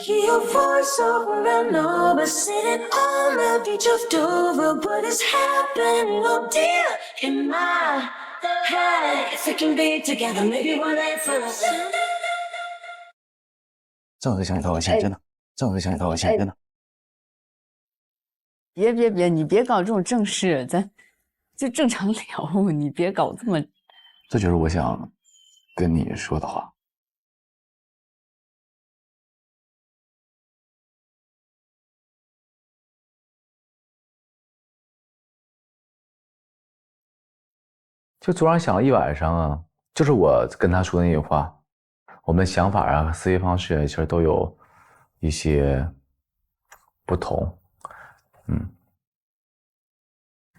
hear your voice over and over, sitting on the beach of Dover. What is happening, oh dear, in my head? If we can be together, maybe one day for us. 正和想你道个歉，真的。正和想你道个歉，真的。别，你别搞这种正事，咱就正常聊，你别搞这么。这就是我想跟你说的话。就昨晚想了一晚上啊，就是我跟他说的那句话，我们的想法啊、思维方式其实都有一些不同。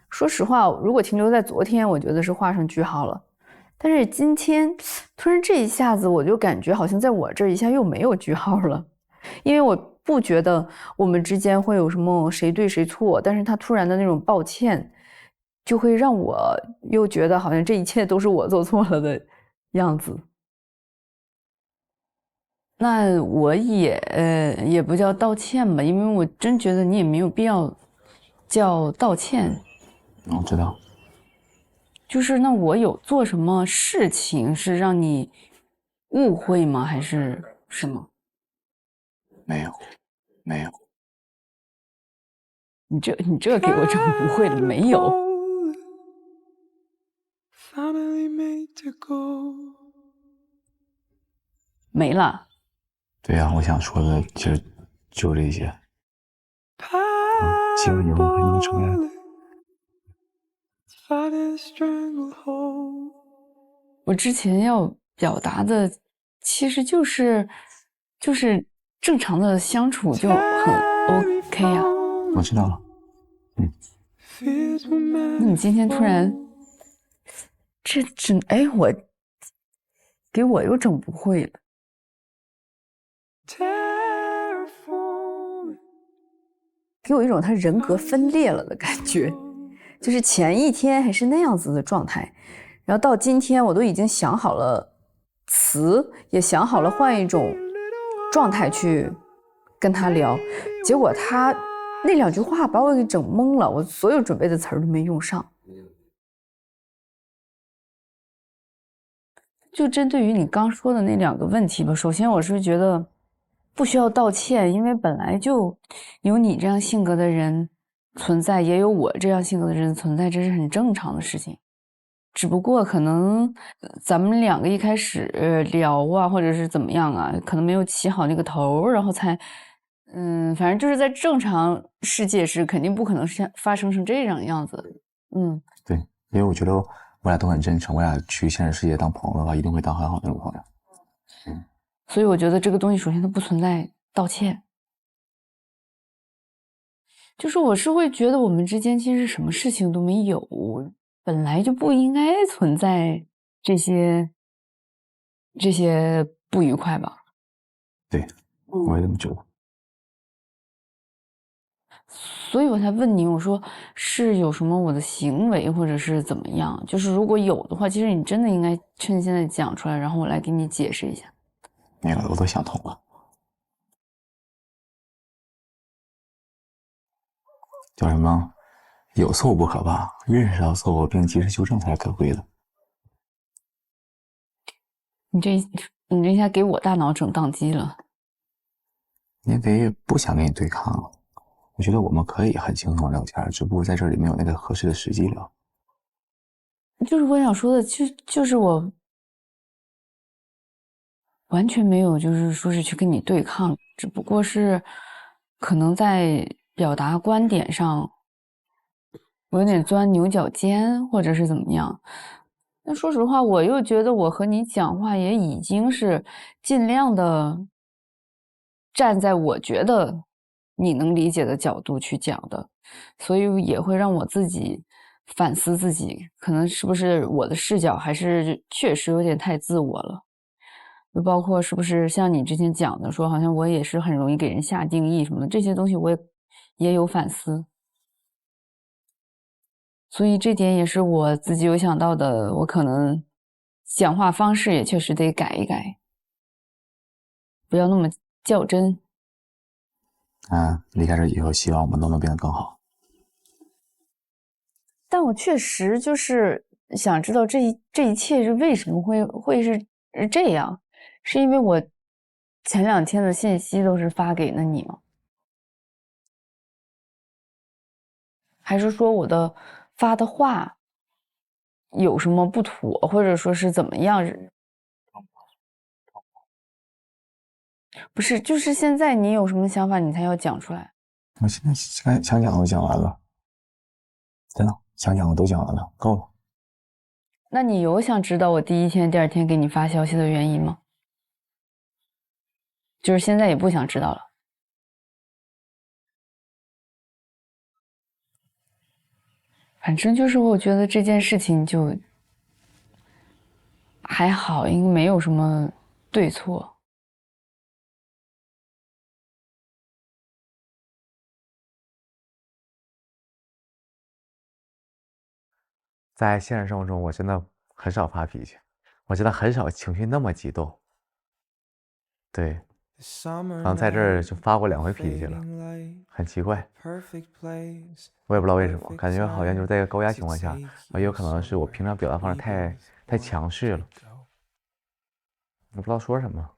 说实话，如果停留在昨天，我觉得是画上句号了。但是今天突然这一下子，我就感觉好像在我这儿一下又没有句号了，因为我不觉得我们之间会有什么谁对谁错，但是他突然的那种抱歉，就会让我又觉得好像这一切都是我做错了的样子。那我也不叫道歉吧，因为我真觉得你也没有必要叫道歉。我知道。就是那我有做什么事情是让你误会吗？还是什么？没有。你这给我整不会了，没有。没了。对呀，我想说的其实就这些。希望以后还能重来。我之前要表达的其实就是正常的相处就很 OK 呀。我知道了。那你今天突然我给我又整不会了。给我一种他人格分裂了的感觉，就是前一天还是那样子的状态，然后到今天我都已经想好了词，也想好了换一种状态去跟他聊，结果他那两句话把我给整懵了，我所有准备的词儿都没用上。就针对于你刚说的那两个问题吧，首先我是觉得不需要道歉，因为本来就有你这样性格的人存在，也有我这样性格的人存在，这是很正常的事情。只不过可能咱们两个一开始聊啊，或者是怎么样啊，可能没有起好那个头，然后才反正就是在正常世界是肯定不可能发生成这样子。对，因为我觉得我俩都很真诚，我俩去现实世界当朋友的话，一定会当很好的那种朋友。所以我觉得这个东西首先它不存在道歉，就是我是会觉得我们之间其实什么事情都没有，本来就不应该存在这些不愉快吧。对，我也这么觉得。所以我才问你，我说是有什么我的行为或者是怎么样，就是如果有的话，其实你真的应该趁现在讲出来，然后我来给你解释一下。没了，我都想通了。叫什么？有错误不可怕，认识到错误并及时纠正才是可贵的。你这一下给我大脑整宕机了。因为不想跟你对抗了，我觉得我们可以很轻松聊天，只不过在这里没有那个合适的时机聊。就是我想说的，就是我完全没有，就是说是去跟你对抗，只不过是可能在表达观点上，我有点钻牛角尖，或者是怎么样。但说实话，我又觉得我和你讲话也已经是尽量的站在我觉得你能理解的角度去讲的，所以也会让我自己反思自己，可能是不是我的视角还是确实有点太自我了。就包括是不是像你之前讲的说好像我也是很容易给人下定义什么的，这些东西我也有反思，所以这点也是我自己有想到的，我可能讲话方式也确实得改一改，不要那么较真。离开这以后，希望我们都能变得更好。但我确实就是想知道这一切是为什么会是这样，是因为我前2天的信息都是发给了你吗？还是说我的发的话有什么不妥，或者说是怎么样？不是，就是现在你有什么想法，你才要讲出来。我现在想讲都讲完了，真的想讲的都讲完了，够了。那你有想知道我第1天、第2天给你发消息的原因吗？就是现在也不想知道了。反正就是我觉得这件事情就还好，应该没有什么对错。在现实生活中，我真的很少发脾气，我真的很少情绪那么激动。对，可能在这儿就发过2回脾气了，很奇怪。我也不知道为什么，感觉好像就是在一个高压情况下，也有可能是我平常表达方式太强势了，我不知道说什么，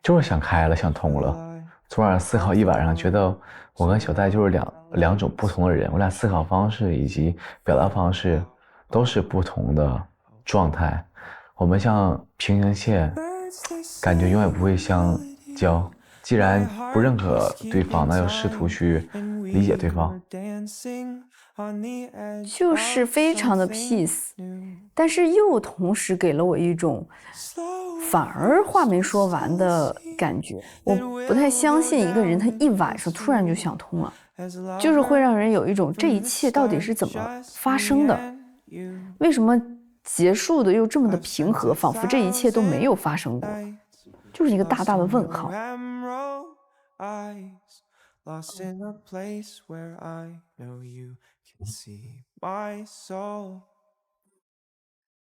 就是想开了，想通了。昨晚思考一晚上，觉得我跟小戴就是两种不同的人，我俩思考方式以及表达方式都是不同的状态。我们像平行线，感觉永远不会相交。既然不认可对方，那就试图去理解对方。就是非常的 peace， 但是又同时给了我一种反而话没说完的感觉。我不太相信一个人他一晚上突然就想通了，就是会让人有一种这一切到底是怎么发生的，为什么结束的又这么的平和，仿佛这一切都没有发生过，就是一个大大的问号。Lost in a place where I know you can see my soul.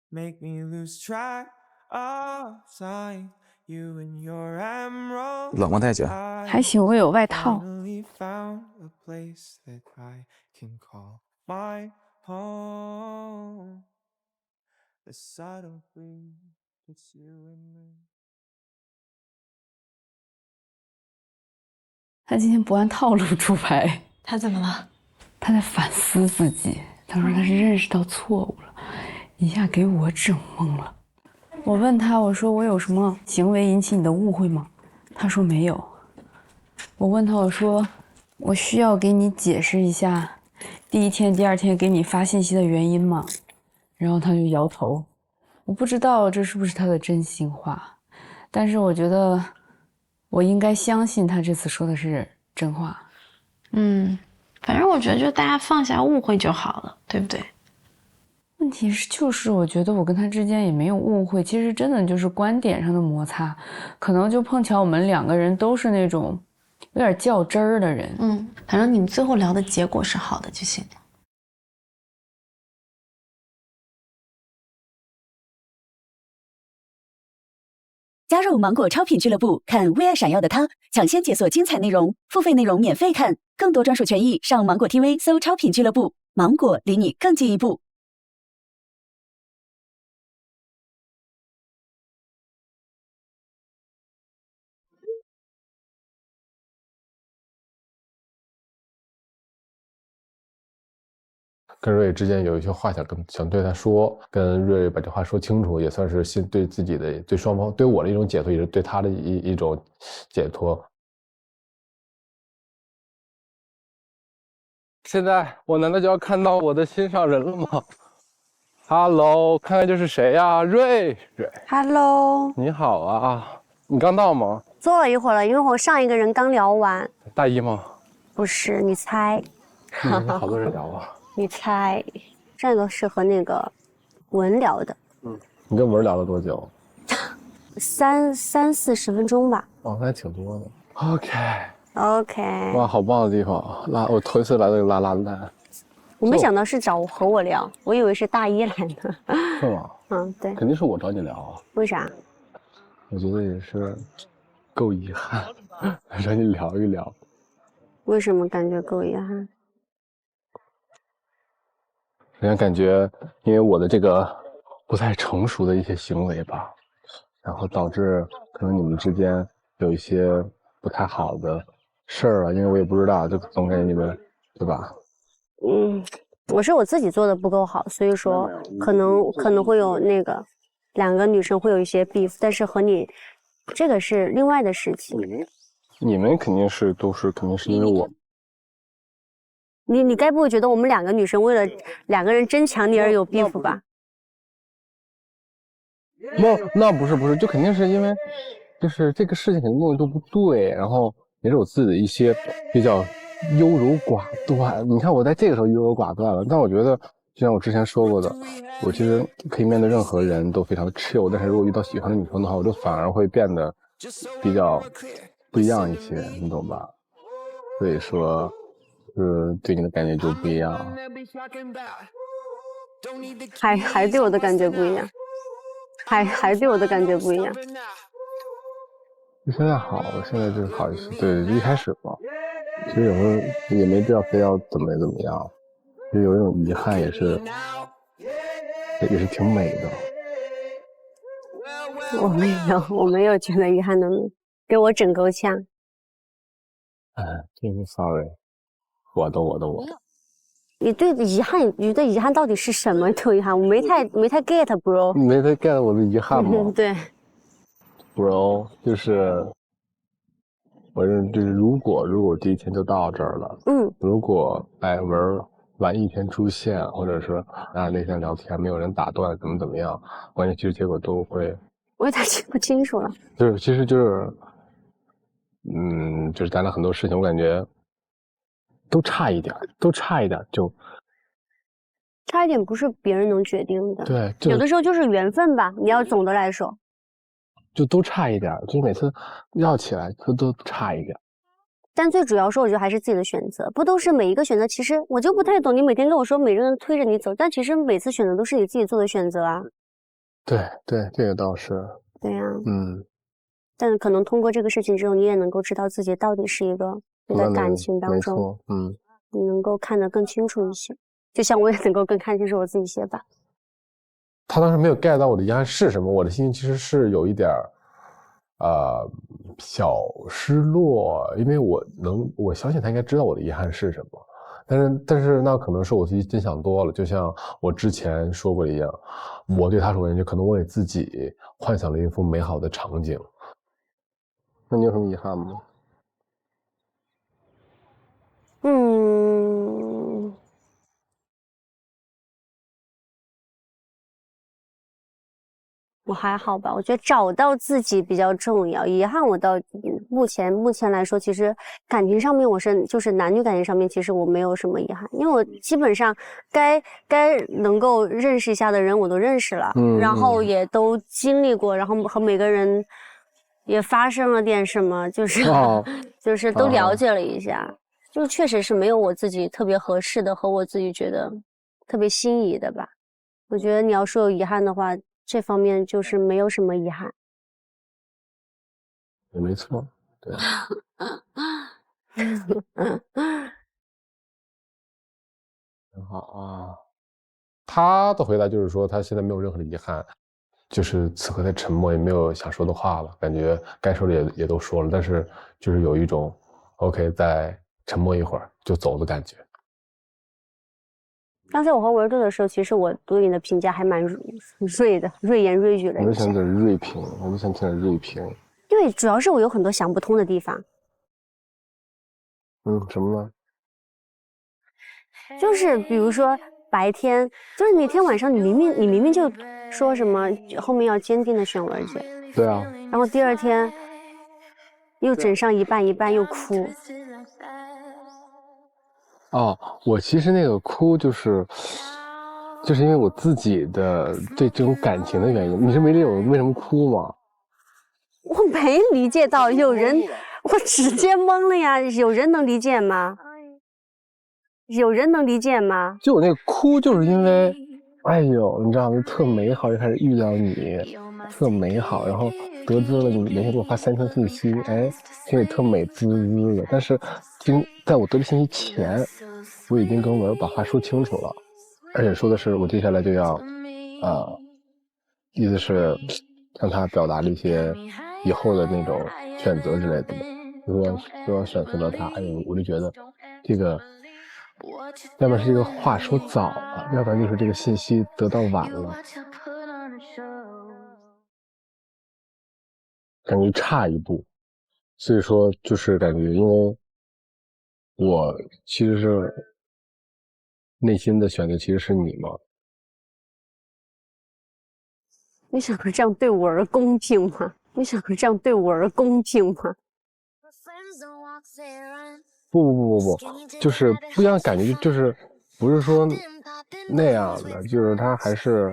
Make me lose track of time. You and your emerald. 冷吗，大姐？还行，我有外套。 Finally found a place that I can call my home. The subtle breeze, it's you and me. 他今天不按套路出牌。他怎么了？他在反思自己，他说他是认识到错误了，一下给我整懵了。我问他，我说我有什么行为引起你的误会吗？他说没有。我问他，我说我需要给你解释一下第1天、第2天给你发信息的原因吗？然后他就摇头。我不知道这是不是他的真心话，但是我觉得我应该相信他这次说的是真话。反正我觉得就大家放下误会就好了，对不对？问题是，就是我觉得我跟他之间也没有误会，其实真的就是观点上的摩擦，可能就碰巧我们2个人都是那种有点较真儿的人。反正你们最后聊的结果是好的就行了。加入芒果超品俱乐部，看为爱闪耀的他，抢先解锁精彩内容，付费内容免费看，更多专属权益上芒果 TV 搜超品俱乐部，芒果离你更进一步。跟瑞之间有一些话想对他说，跟瑞把这话说清楚，也算是对自己的、对双方、对我的一种解脱，也是对他的一种解脱。现在我难道就要看到我的心上人了吗 ？Hello， 看看这是谁呀？瑞。Hello， 你好啊，你刚到吗？坐了一会儿了，因为我上一个人刚聊完。大一吗？不是，你猜？好多人聊啊。你猜，上一个是和那个文聊的。你跟文聊了多久？30-40分钟吧。哦，那还挺多的。OK。哇，好棒的地方！我头一次来这个拉拉烂。我没想到是和我聊，我以为是大一来的。是吗？对。肯定是我找你聊啊。为啥？我觉得也是，够遗憾，让你聊一聊。为什么感觉够遗憾？首先感觉，因为我的这个不太成熟的一些行为吧，然后导致可能你们之间有一些不太好的事儿啊，因为我也不知道，就总感觉你们，对吧？我是我自己做的不够好，所以说可能会有那个两个女生会有一些 beef， 但是和你这个是另外的事情。你们肯定是肯定是因为我。你该不会觉得我们两个女生为了两个人争抢你而有 beef 吧？那不是，就肯定是因为，就是这个事情肯定东西都不对，然后也是我自己的一些比较优柔寡断。你看我在这个时候优柔寡断了，但我觉得就像我之前说过的，我其实可以面对任何人都非常的 chill， 但是如果遇到喜欢的女生的话，我就反而会变得比较不一样一些，你懂吧？所以说，对你的感觉就不一样。还对我的感觉不一样，还对我的感觉不一样。现在好，现在就是好一些。对，一开始吧，其实有时候也没必要非要怎么样，就有一种遗憾也是挺美的。我没有觉得遗憾的，给我整够呛。真是 sorry， 我的。你对遗憾到底是什么？对遗憾，我没太 get bro。没太 get 我的遗憾吗？对 ，bro， 就是如果第一天就到这儿了，如果文晚一天出现，或者是那天聊天没有人打断，怎么样，关键其实结果都会。我有点记不清楚了。其实就是谈了很多事情，我感觉都差一点就。差一点不是别人能决定的，对，有的时候就是缘分吧。你要总的来说，就都差一点，就是每次要起来都差一点。但最主要是我觉得还是自己的选择，不都是每一个选择？其实我就不太懂，你每天跟我说每个人推着你走，但其实每次选择都是你自己做的选择啊。对，这个倒是。对呀，但是可能通过这个事情之后，你也能够知道自己到底是一个在感情当中，你能够看得更清楚一些。就像我也能够更看清楚我自己些吧。他当时没有 get 到我的遗憾是什么，我的心情其实是有一点小失落，因为我相信他应该知道我的遗憾是什么，但是那可能是我自己真想多了，就像我之前说过一样，我对他说的就可能我给自己幻想了一幅美好的场景。那你有什么遗憾吗？我还好吧，我觉得找到自己比较重要。遗憾我到目前来说，其实感情上面就是男女感情上面，其实我没有什么遗憾，因为我基本上该能够认识一下的人我都认识了，然后也都经历过，然后和每个人也发生了点什么，就是都了解了一下，就确实是没有我自己特别合适的和我自己觉得特别心仪的吧。我觉得你要说有遗憾的话，这方面就是没有什么遗憾。也没错，对。很好啊。他的回答就是说，他现在没有任何的遗憾，就是此刻在沉默，也没有想说的话了，感觉该说的也都说了，但是就是有一种 OK 再沉默一会儿就走的感觉。刚才我和文对的时候，其实我对你的评价还蛮锐的，锐言锐语的。我就想听锐评，因为主要是我有很多想不通的地方。什么呢？就是比如说白天，就是那天晚上你明明就说什么后面要坚定的选文姐。对啊。然后第二天又整上一半又哭。我其实那个哭就是因为我自己的对这种感情的原因。你是没理解我为什么哭吗？我没理解到，有人，我直接懵了呀！有人能理解吗？就我那个哭就是因为，哎呦，你知道吗？特美好，就开始遇到你，特美好，然后得知了你每天给我发3条信息，哎，心里特美滋滋的。但是在我得知信息前，我已经跟文把话说清楚了，而且说的是我接下来就要，意思是向他表达了一些以后的那种选择之类的。如果选择了他，哎呦，我就觉得这个，要不然是这个话说早了，要不然就是这个信息得到晚了，感觉差一步。所以说就是感觉，因为我其实是内心的选择其实是你嘛。你想说这样对我而公平吗？你想说这样对我而公平吗？不，就是不一样感觉，就是不是说那样的，就是他还是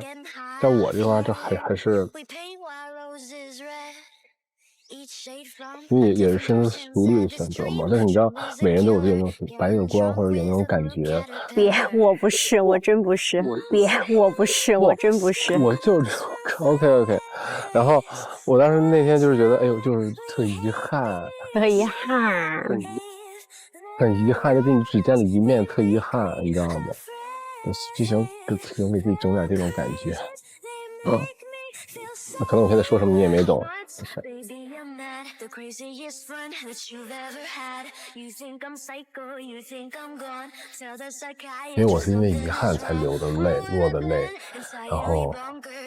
在我这块，这还是，因为也是深思熟虑的选择嘛。但是你知道，每人都有这种白月光，或者有那种感觉。别，我不是，我真不是。别，我不是，我真不是。我就是 OK。然后我当时那天就是觉得，哎呦，就是特遗憾，很遗憾，就跟你只见了一面，特遗憾，你知道吗？就想给自己整点这种感觉。那可能我现在说什么你也没懂。因为我是因为遗憾才落的泪，然后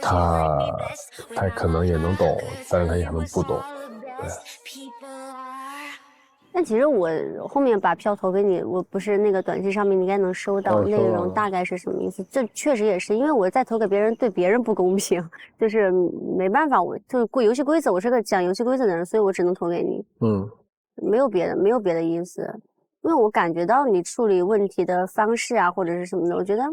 他可能也能懂，但是他也可能不懂，对。但其实我后面把票投给你，我不是那个短信上面你应该能收到内容大概是什么意思？这确实也是，因为我在投给别人对别人不公平，就是没办法，我就是游戏规则，我是个讲游戏规则的人，所以我只能投给你。没有别的意思，因为我感觉到你处理问题的方式啊，或者是什么的，我觉得，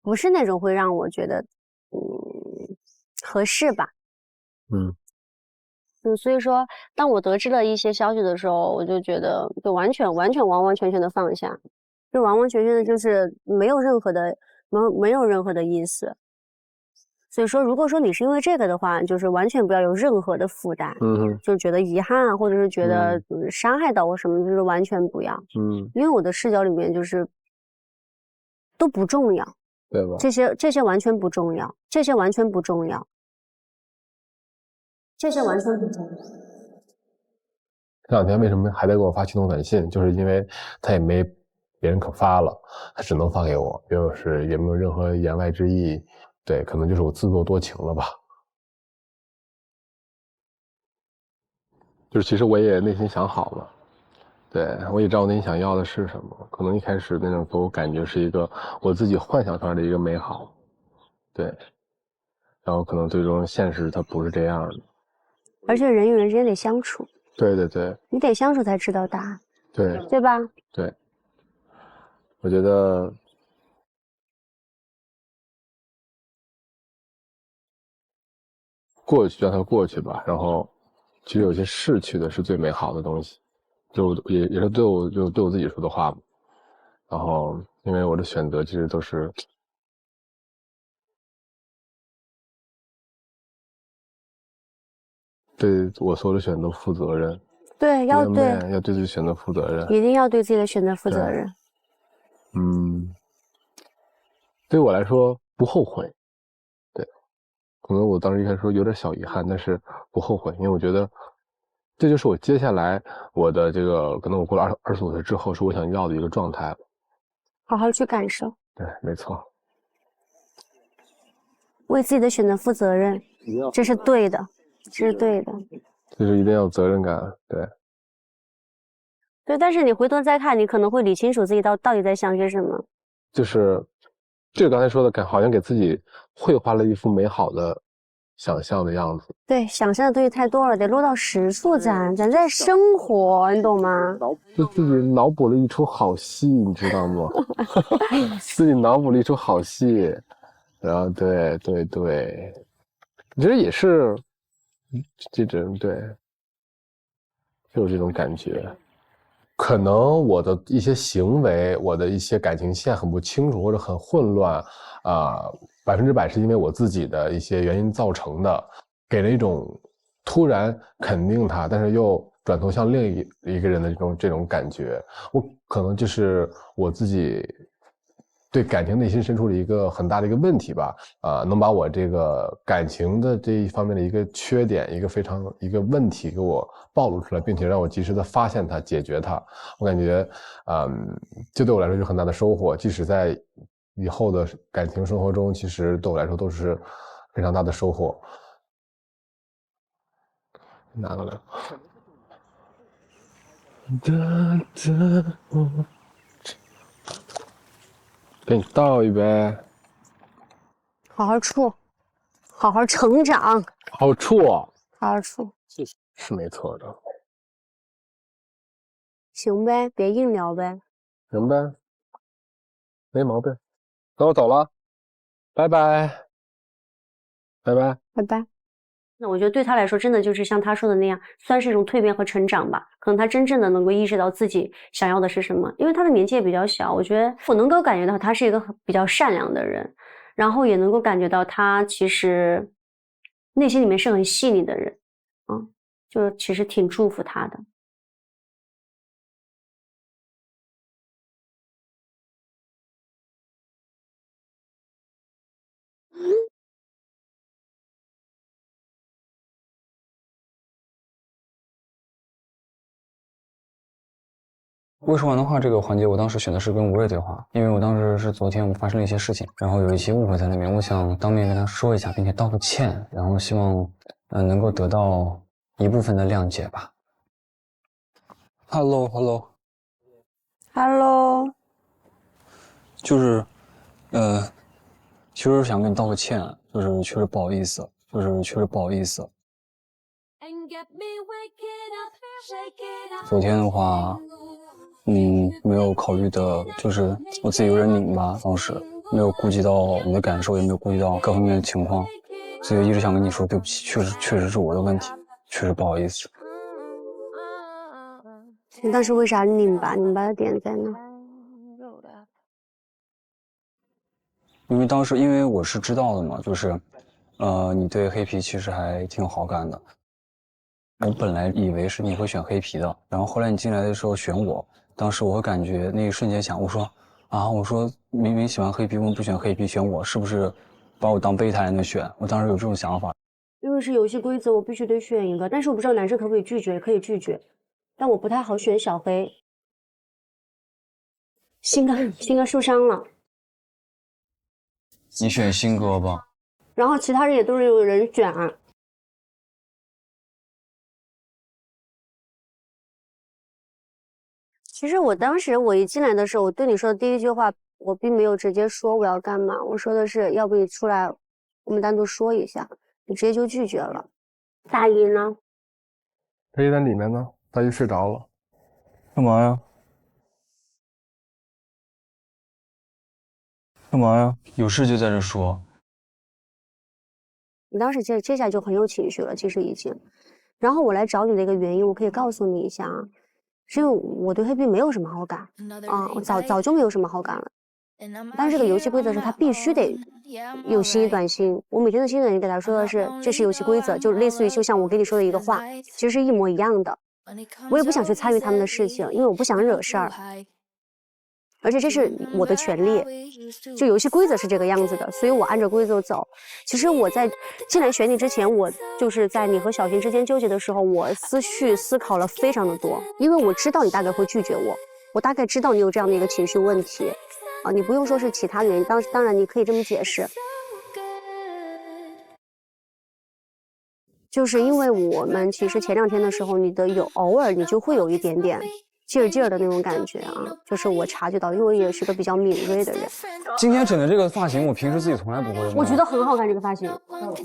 不是那种会让我觉得，合适吧。所以说，当我得知了一些消息的时候，我就觉得，就完全的放下，就完完全全的，就是没有任何的意思。所以说，如果说你是因为这个的话，就是完全不要有任何的负担，就是觉得遗憾啊，或者是觉得伤害到我什么，就是完全不要，因为我的视角里面就是都不重要，对吧？这些完全不重要，这些完全不重要。这两天为什么还在给我发驱动短信？就是因为他也没别人可发了，他只能发给我，就是也没有任何言外之意。对，可能就是我自作多情了吧。就是其实我也内心想好了，对，我也知道我内心想要的是什么。可能一开始那种给我感觉是一个我自己幻想出来的一个美好，对，然后可能最终现实它不是这样的。而且人与人之间得相处，对，你得相处才知道答案，对吧？对，我觉得过去让它过去吧，然后其实有些逝去的是最美好的东西，就也是对我自己说的话嘛。然后因为我的选择其实都是对我所有的选择负责任。对，要对自己选择负责任，一定要对自己的选择负责任。对我来说不后悔。对，可能我当时一开始说有点小遗憾，但是不后悔，因为我觉得这就是我接下来我的这个，可能我过了25岁之后是我想要的一个状态。好好去感受。对，没错。为自己的选择负责任，这是对的，就是一定要有责任感。对，但是你回头再看，你可能会理清楚自己到底在想些什么。就是这个刚才说的，好像给自己绘画了一幅美好的想象的样子。对，想象的东西太多了，得落到实处咱在生活，你懂吗？就自己脑补了一出好戏，你知道吗？自己脑补了一出好戏，然后对，其实也是这种对，就有这种感觉。可能我的一些行为，我的一些感情线很不清楚或者很混乱，100%是因为我自己的一些原因造成的，给了一种突然肯定他，但是又转头向另一个人的这种感觉。我可能就是我自己对感情内心深处的一个很大的一个问题吧，能把我这个感情的这一方面的一个缺点，一个问题给我暴露出来，并且让我及时的发现它，解决它。我感觉，这对我来说就很大的收获，即使在以后的感情生活中，其实对我来说都是非常大的收获。拿过来。给你倒一杯。好好处，好好成长，好处，好好处，是没错的。行呗，别硬聊呗。行呗，没毛病。那我走了，拜拜，拜拜，拜拜。那我觉得对他来说，真的就是像他说的那样，算是一种蜕变和成长吧。可能他真正的能够意识到自己想要的是什么，因为他的年纪也比较小，我觉得我能够感觉到他是一个比较善良的人，然后也能够感觉到他其实内心里面是很细腻的人，就其实挺祝福他的。未说完的话这个环节，我当时选的是跟吴瑞对话，因为我当时是昨天我们发生了一些事情，然后有一些误会在里面，我想当面跟他说一下，并且道个歉，然后希望能够得到一部分的谅解吧。Hello， 就是其实想跟你道个歉，就是确实不好意思，昨天的话没有考虑的，就是我自己有点拧巴，当时没有顾及到你的感受，也没有顾及到各方面的情况，所以一直想跟你说对不起，确实是我的问题，确实不好意思。你当时为啥拧巴？拧巴的点在哪？因为当时因为我是知道的嘛，就是你对黑皮其实还挺有好感的。我本来以为是你会选黑皮的，然后后来你进来的时候选我，当时我会感觉那一瞬间想，我说明明喜欢黑皮，为什么不选黑皮选我？是不是把我当备胎来选？我当时有这种想法。因为是游戏规则，我必须得选一个，但是我不知道男生可不可以拒绝，可以拒绝，但我不太好选小黑。新哥受伤了，你选新哥吧。然后其他人也都是有人选啊。其实我当时我一进来的时候，我对你说的第一句话，我并没有直接说我要干嘛，我说的是要不你出来，我们单独说一下，你直接就拒绝了。大姨呢？大姨在里面呢，大姨睡着了。干嘛呀？干嘛呀？有事就在这说。你当时这下就很有情绪了，其实已经。然后我来找你的一个原因，我可以告诉你一下啊，是因为我对黑皮没有什么好感啊，我早就没有什么好感了。但是这个游戏规则是他必须得有心仪短信，我每天的心仪短信给他说的是这是游戏规则，就类似于就像我跟你说的一个话，其实是一模一样的。我也不想去参与他们的事情，因为我不想惹事儿。而且这是我的权利，就游戏规则是这个样子的，所以我按照规则走。其实我在进来选你之前，我就是在你和小新之间纠结的时候，我思考了非常的多，因为我知道你大概会拒绝我，我大概知道你有这样的一个情绪问题啊，你不用说是其他原因，当然你可以这么解释，就是因为我们其实前2天的时候，你的偶尔你就会有一点点劲儿的那种感觉啊，就是我察觉到，因为我也是个比较敏锐的人。今天整的这个发型，我平时自己从来不会用。我觉得很好看，这个发型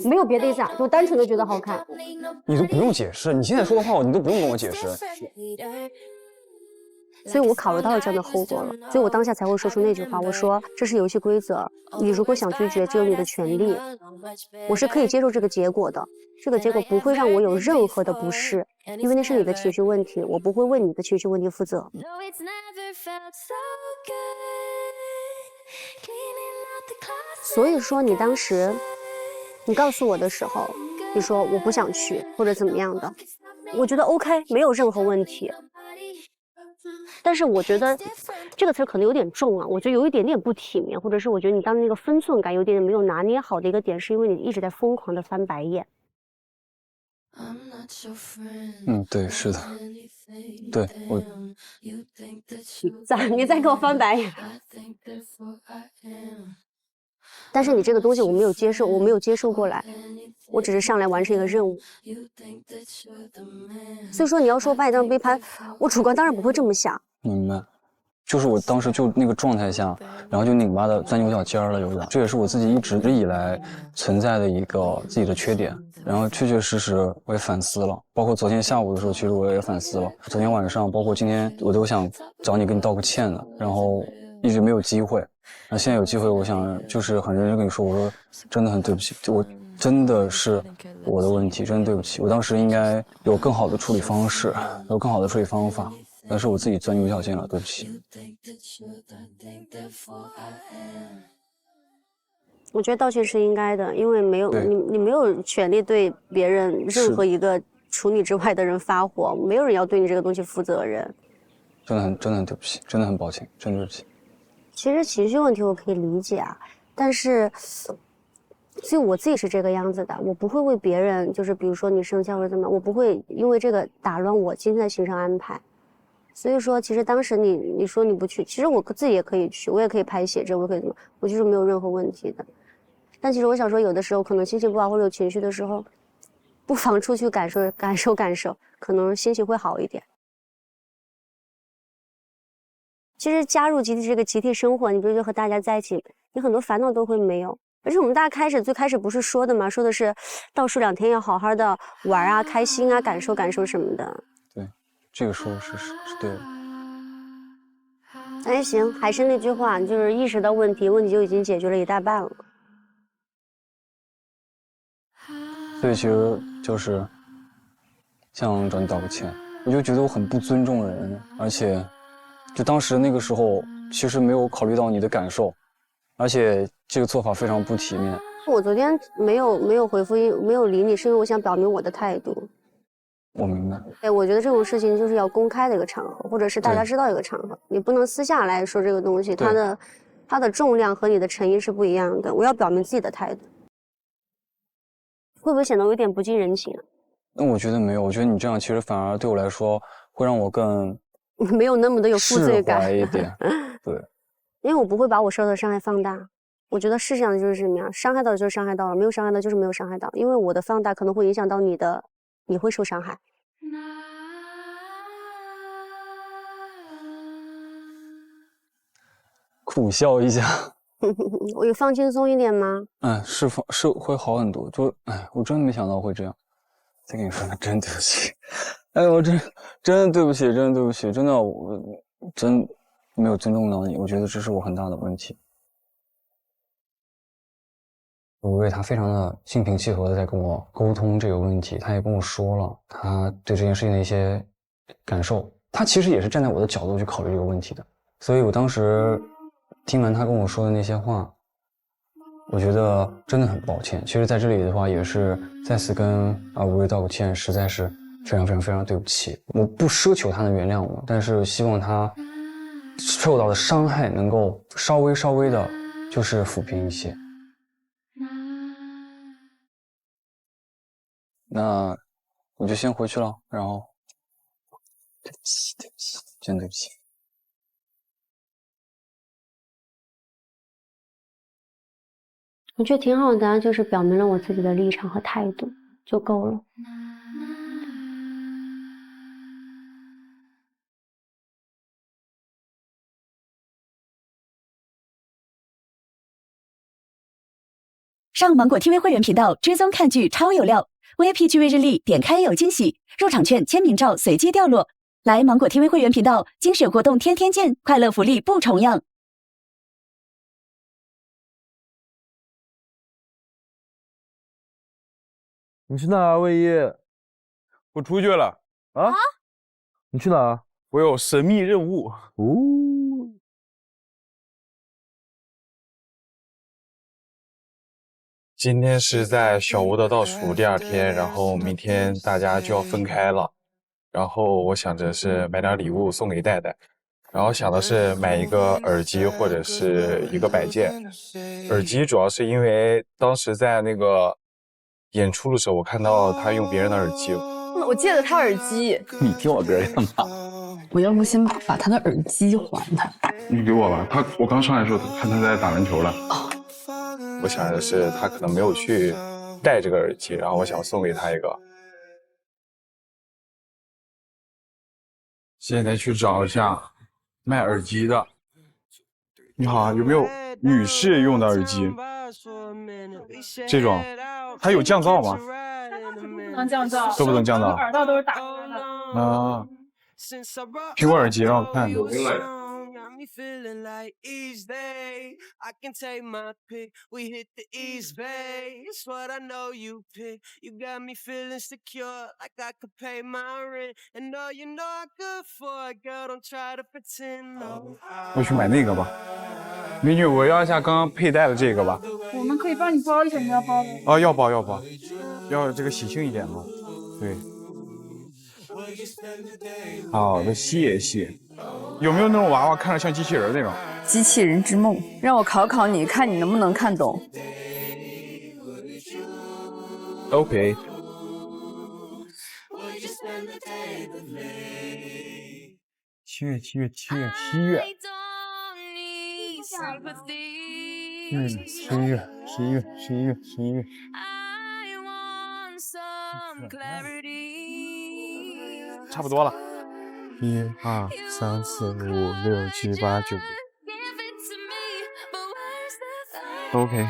没有别的意思啊，就单纯的觉得好看。你都不用解释，你现在说的话，你都不用跟我解释。所以我考虑到了这样的后果了，所以我当下才会说出那句话，我说这是游戏规则，你如果想拒绝，这有你的权利，我是可以接受这个结果的，这个结果不会让我有任何的不适，因为那是你的情绪问题，我不会为你的情绪问题负责。所以说你当时你告诉我的时候，你说我不想去或者怎么样的，我觉得 OK， 没有任何问题。但是我觉得这个词可能有点重啊，我觉得有一点点不体面，或者是我觉得你当时那个分寸感有点没有拿捏好的一个点，是因为你一直在疯狂的翻白眼。对，是的，对我。你在给我翻白眼？但是你这个东西我没有接受，我没有接受过来，我只是上来完成一个任务。所以说你要说把你当成背叛，我主观当然不会这么想。明白，就是我当时就那个状态下，然后就拧巴的钻牛角尖了，有点。这也是我自己一直以来存在的一个自己的缺点。然后确确实实我也反思了，包括昨天下午的时候，其实我也反思了。昨天晚上，包括今天，我都想找你跟你道个歉的，然后一直没有机会。然后现在有机会，我想就是很认真跟你说，我说真的很对不起，我真的是我的问题，真的对不起。我当时应该有更好的处理方式，有更好的处理方法，但是我自己钻牛角尖了，对不起。我觉得道歉是应该的，因为没有你没有权利对别人任何一个除你之外的人发火，没有人要对你这个东西负责任。真的很对不起，真的很抱歉，真对不起。其实情绪问题我可以理解啊，但是所以我自己是这个样子的，我不会为别人，就是比如说你生气或者怎么，我不会因为这个打乱我今天的行程安排。所以说其实当时你说你不去，其实我自己也可以去，我也可以拍写真，我可以怎么，我就是没有任何问题的。但其实我想说，有的时候可能心情不好或者有情绪的时候，不妨出去感受，可能心情会好一点。其实加入这个集体生活，你比如说和大家在一起，你很多烦恼都会没有。而且我们大家最开始不是说的吗？说的是倒数2天要好好的玩啊、开心啊、感受什么的。对，这个说是对的。哎，行，还是那句话，就是意识到问题就已经解决了一大半了。所以其实就是想找你道个歉，我就觉得我很不尊重人，而且就当时那个时候其实没有考虑到你的感受，而且这个做法非常不体面。我昨天没有回复，没有理你，是因为我想表明我的态度。我明白。对，我觉得这种事情就是要公开的一个场合，或者是大家知道一个场合，你不能私下来说这个东西，它的重量和你的诚意是不一样的。我要表明自己的态度，会不会显得我有点不近人情啊？那我觉得没有，我觉得你这样其实反而对我来说会让我更没有那么的有负罪感释怀一点。对，因为我不会把我受到的伤害放大。我觉得世上就是什么样，伤害到的就是伤害到了，没有伤害到就是没有伤害到，因为我的放大可能会影响到你会受伤害。苦笑一下。我有放轻松一点吗？是会好很多。我真的没想到会这样。再跟你说，真对不起。我真的对不起，真的对不起，真的我真没有尊重到你，我觉得这是我很大的问题。我为他非常的心平气和的在跟我沟通这个问题，他也跟我说了他对这件事情的一些感受，他其实也是站在我的角度去考虑这个问题的。所以我当时听完他跟我说的那些话，我觉得真的很抱歉。其实在这里的话也是再次跟吴瑞道个歉，实在是非常非常非常对不起。我不奢求他能原谅我，但是希望他受到的伤害能够稍微的就是抚平一些。那我就先回去了，然后对不起，真对不起。我觉得挺好的，就是表明了我自己的立场和态度就够了。上芒果 TV 会员频道追踪看剧超有料，VIP 趣味日历点开有惊喜，入场券签名照随机掉落。来芒果 TV 会员频道，精选活动天天见，快乐福利不重样。你去哪，魏一？我出去了啊？你去哪？我有神秘任务。哦。今天是在小吴的倒数第2天，然后明天大家就要分开了。然后我想着是买点礼物送给戴戴，然后想的是买一个耳机或者是一个摆件。耳机主要是因为当时在那个演出的时候，我看到他用别人的耳机。我借了他耳机。你听我歌干嘛？我要不先把他的耳机还他。你给我吧，我刚上来的时候看他在打篮球了。我想的是他可能没有去戴这个耳机，然后我想送给他一个。现在去找一下卖耳机的。你好啊，有没有女士用的耳机？这种，它有降噪吗？不能降噪，都不能降噪。耳道都是打开的。啊，苹果耳机让我看看。feeling like each day I can take my pick. We hit the East Bay. It's what I know you pick. You got me feeling secure, like I could pay my rent. And no, you know I'm good for it, girl. Don't try to pretend. No. 我去买那个吧。美女，我要一下刚刚佩戴的这个吧。我们可以帮你包一下，你要包吗？哦，要包，要这个喜庆一点嘛。对。好的，谢谢。有没有那种娃娃看着像机器人那种？机器人之梦，让我考考你，看你能不能看懂。OK。七月。7月。差不多了。1、2、3、4、5、6、7、8、9。OK。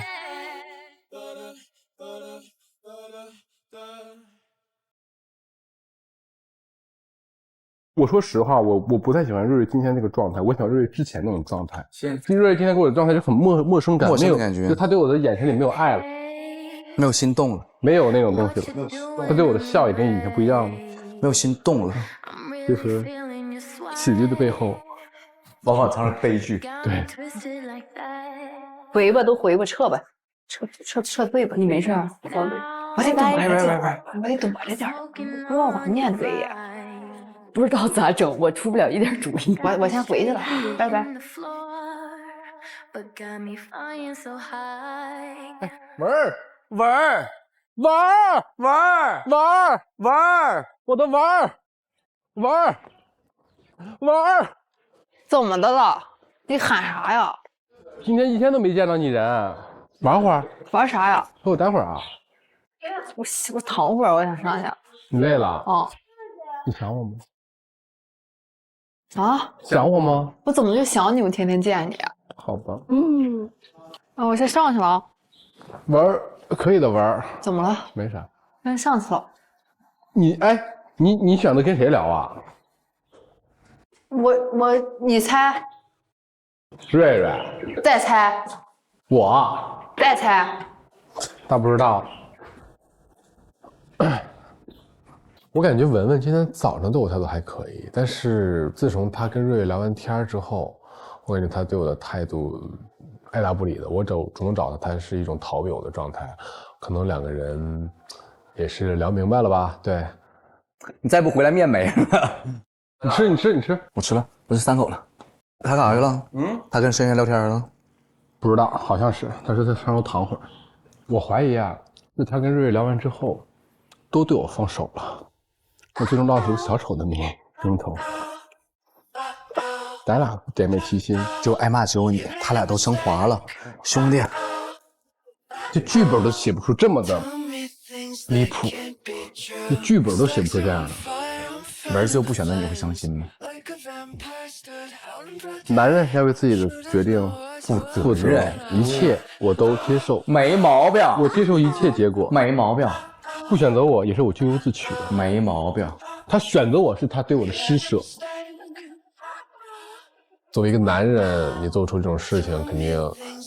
我说实话，我不太喜欢瑞瑞今天这个状态，我喜欢瑞瑞之前那种状态。瑞瑞今天给我的状态就很陌生感，陌生的感觉，就他对我的眼神里没有爱了，没有心动了，没有那种东西了。他对我的笑也跟以前不一样了，没有心动了。就是喜剧的背后，往往藏着悲剧。对，回吧，都回吧，撤吧，撤退吧。你没事儿，我得躲着点，我得躲着点，不让我念对呀。不知道咋整，我出不了一点主意。我先回去了，拜拜。玩，我的玩，怎么的了？你喊啥呀？今天一天都没见到你人，玩会儿。玩啥呀？陪我待会儿啊。我躺会儿，我想上去。你累了？哦。你想我吗？啊？想我吗？我怎么就想你？我天天见你。好吧。我先上去了啊。玩可以的玩。怎么了？没啥。先上去了。你选择跟谁聊啊？你猜。瑞瑞。再猜。我。再猜。他不知道。我感觉文文今天早上对我态度还可以，但是自从他跟瑞瑞聊完天之后，我感觉他对我的态度爱答不理的。我主动找他是一种逃避我的状态，可能两个人也是聊明白了吧？对，你再不回来面没了。你吃，我吃了，不是3口了。他干啥去了？他跟深渊聊天了？不知道，好像是，他说在上楼躺会儿。我怀疑啊，就他跟瑞瑞聊完之后，都对我放手了。我最终落出小丑的名头，咱俩姐妹齐心，就挨骂只有你，他俩都升华了，兄弟。这剧本都写不出这么的离谱，这剧本都写不出这样的。文最后不选择你会伤心吗？男人要为自己的决定负责任，一切我都接受，没毛病。我接受一切结果，没毛病。不选择我也是我咎由自取的，没毛病。他选择我是他对我的施舍。作为一个男人，你做出这种事情，肯定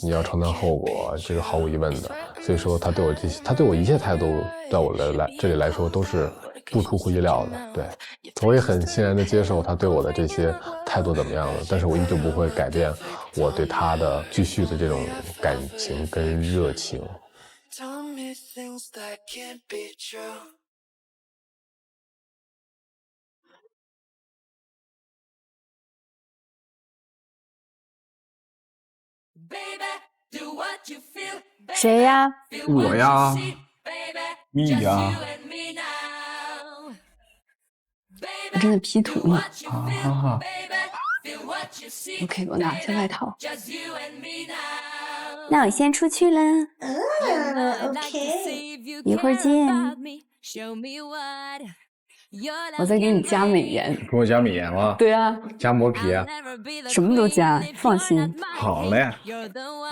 你要承担后果，这是毫无疑问的。所以说，他对我这些，他对我一切态度，在我这里来说都是不出乎意料的。对，我也很欣然的接受他对我的这些态度怎么样的，但是我依旧不会改变我对他的继续的这种感情跟热情。谁呀？我呀，蜜呀。我正在 P 图呢。啊。OK， 我拿下外套。那我先出去了。OK。一会儿见。我再给你加美颜。给我加美颜了？对啊。加磨皮啊？什么都加，放心。好嘞。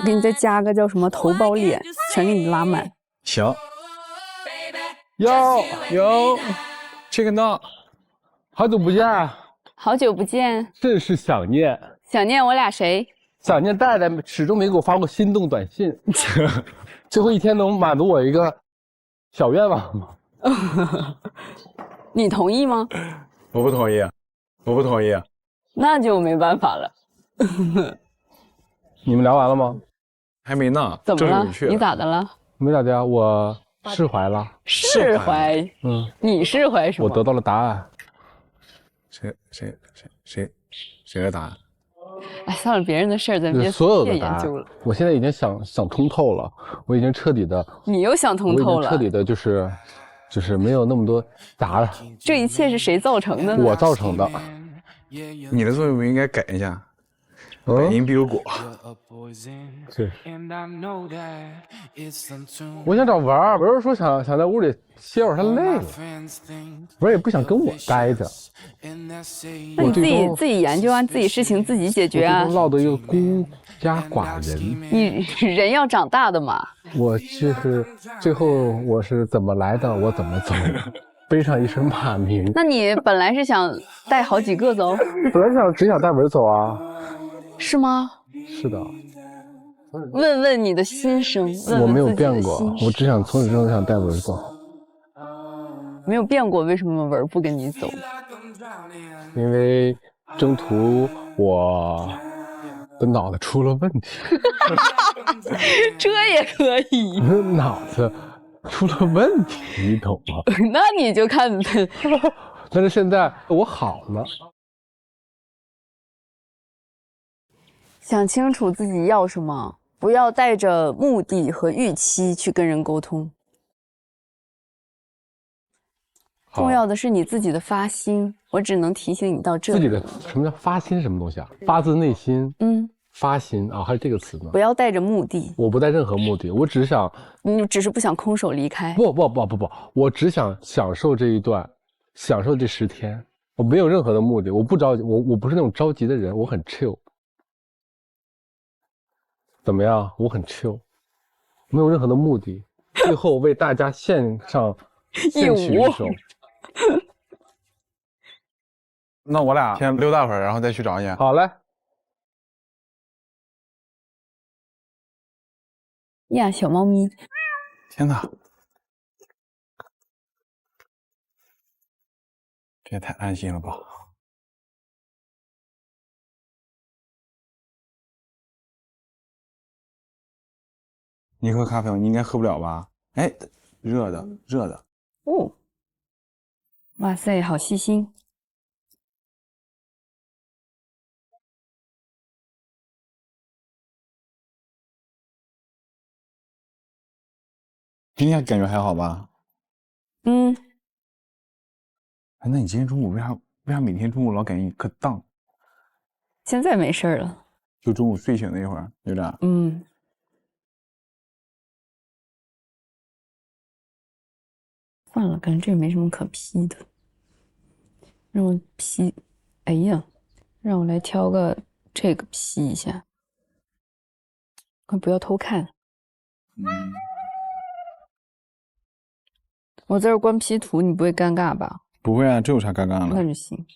我给你再加个叫什么头包脸，全给你拉满。行。有 ，check now， 好久不见。好久不见。甚是想念。想念我俩谁？想念戴戴，始终没给我发过心动短信。最后一天能满足我一个小愿望吗？你同意吗？我不同意，我不同意。那就没办法了。你们聊完了吗？还没呢。怎么了？你咋的了？没咋的，我释怀了。释怀？你释怀什么？我得到了答案。谁的答案？哎，算了，别人的事儿咱别所有的答案研究了。我现在已经想通透了，我已经彻底的。你又想通透了？彻底的就是没有那么多杂了。这一切是谁造成的呢？我造成的。你的作用应该改一下，百因必有果。是。我想找文儿，文儿说想在屋里歇会儿，他累了。文儿也不想跟我待着。那你自己研究啊，自己事情自己解决啊。落得一个孤家寡人。你人要长大的嘛。我就是最后我是怎么来的，我怎么走，背上一身骂名。那你本来是想带好几个走？本来只想带文走啊。是吗？是的。问问你的心声。我没有变过，我只想从始至终想带文走。没有变过，为什么文不跟你走？因为征途我的脑子出了问题。这也可以。脑子出了问题，你懂吗？那你就看。但是现在我好了。想清楚自己要什么，不要带着目的和预期去跟人沟通。重要的是你自己的发心，我只能提醒你到这里。自己的什么叫发心？什么东西啊？发自内心。发心啊，还是这个词呢？不要带着目的。我不带任何目的，我只想，你只是不想空手离开。不，我只想享受这一段，享受这10天。我没有任何的目的，我不着急，我不是那种着急的人，我很 chill。怎么样？我很 chill， 没有任何的目的。最后为大家献曲一首。那我俩先溜达会儿，然后再去找你。好嘞。呀，小猫咪！天哪，这也太安心了吧！你喝咖啡吗？你应该喝不了吧？哎，热的。哦，哇塞，好细心。今天感觉还好吧？哎，那你今天中午为啥每天中午老感觉你可荡？现在没事了。就中午睡醒那会儿有点。算了，感觉这也没什么可 P 的。让我 P， 哎呀，让我来挑个这个 P 一下。快不要偷看。我在这光 P 图，你不会尴尬吧？不会啊，这有啥尴尬的？那就行。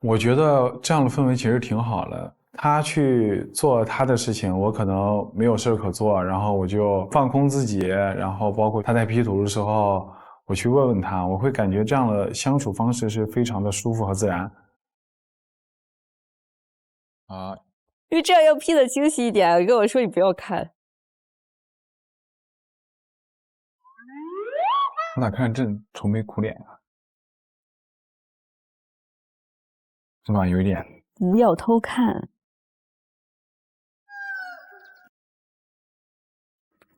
我觉得这样的氛围其实挺好的。他去做他的事情，我可能没有事儿可做，然后我就放空自己，然后包括他在 P 图的时候，我去问问他，我会感觉这样的相处方式是非常的舒服和自然。啊，因为这样要 P 的清晰一点，你跟我说你不要看。我咋看这愁眉苦脸啊？是吧？有一点。不要偷看。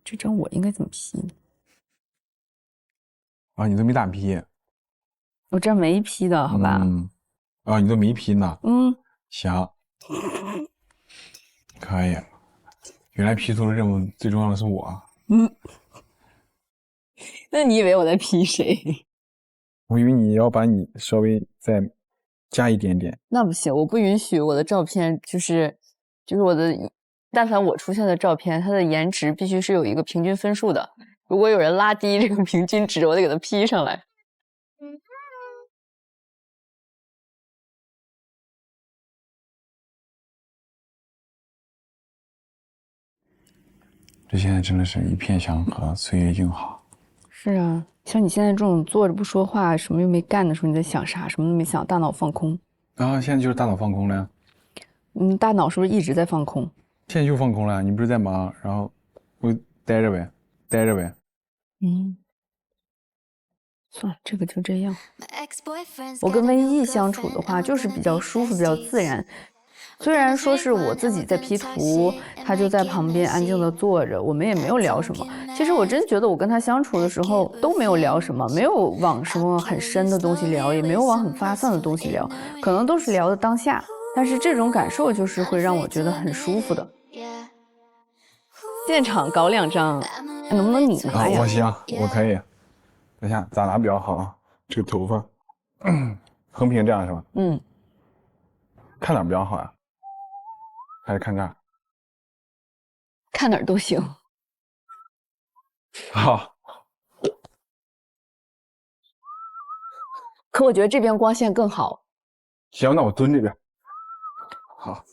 这张我应该怎么 P 呢？啊，你都没打 P。我这没 P 的，好吧？啊，你都没 P 呢。行，可以。原来 P 图的任务最重要的是我。那你以为我在 P 谁？我以为你要把你稍微再加一点点。那不行，我不允许我的照片就是我的，但凡我出现的照片，它的颜值必须是有一个平均分数的。如果有人拉低这个平均值，我得给他 P 上来。这现在真的是一片祥和，岁月静好。是啊，像你现在这种坐着不说话，什么又没干的时候，你在想啥？什么都没想，大脑放空。啊，现在就是大脑放空了呀。大脑是不是一直在放空？现在就放空了，你不是在忙，然后我待着呗，待着呗。算了，这个就这样。我跟文艺相处的话，就是比较舒服，比较自然。虽然说是我自己在 P 图，他就在旁边安静的坐着，我们也没有聊什么。其实我真觉得我跟他相处的时候都没有聊什么，没有往什么很深的东西聊，也没有往很发散的东西聊，可能都是聊的当下。但是这种感受就是会让我觉得很舒服的。现场搞2张，能不能你拿呀？我行，我可以。等一下，咋拿比较好啊？这个头发，横屏这样是吧？看哪儿比较好啊？还是看这儿？看哪儿都行。好。可我觉得这边光线更好。行，那我蹲这边。好。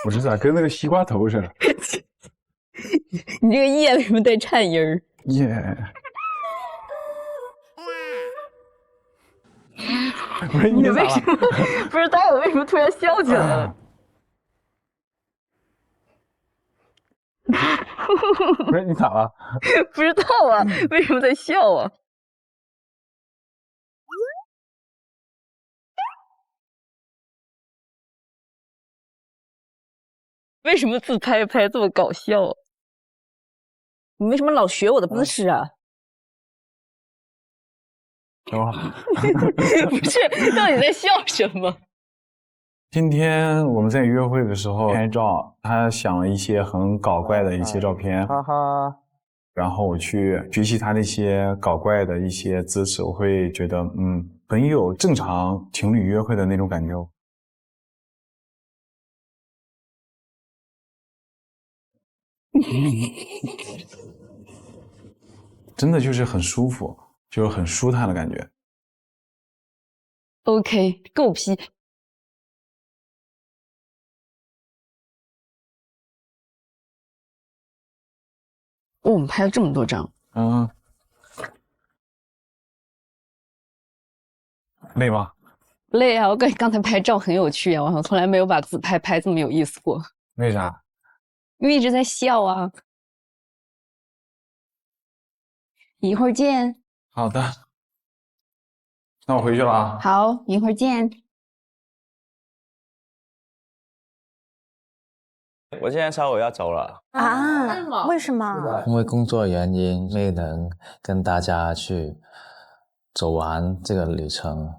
我这咋跟那个西瓜头似的？你这个耶为什么带颤音儿？不是你为什么？不是大友为什么突然笑起来了？不是你咋了？不知道啊，为什么在笑啊？为什么自拍这么搞笑啊？你为什么老学我的姿势啊？不是，到底在笑什么？今天我们在约会的时候拍照，他想了一些很搞怪的一些照片，哈哈。然后我去学习他那些搞怪的一些姿势，我会觉得很有正常情侣约会的那种感觉。真的就是很舒服，就是很舒坦的感觉。OK， 够 P。我们拍了这么多张。累吗？累啊！我感觉刚才拍照很有趣啊，我从来没有把自拍拍这么有意思过。为啥？因为一直在笑啊。一会儿见。好的，那我回去了啊。好，一会儿见。我今天下午要走了啊？为什么？因为工作原因没能跟大家去走完这个旅程。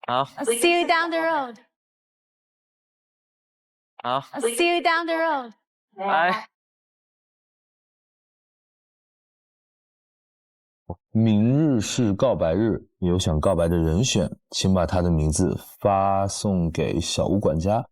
好 See you down the road。好 See you down the road。拜。明日是告白日，有想告白的人选，请把他的名字发送给小吴管家。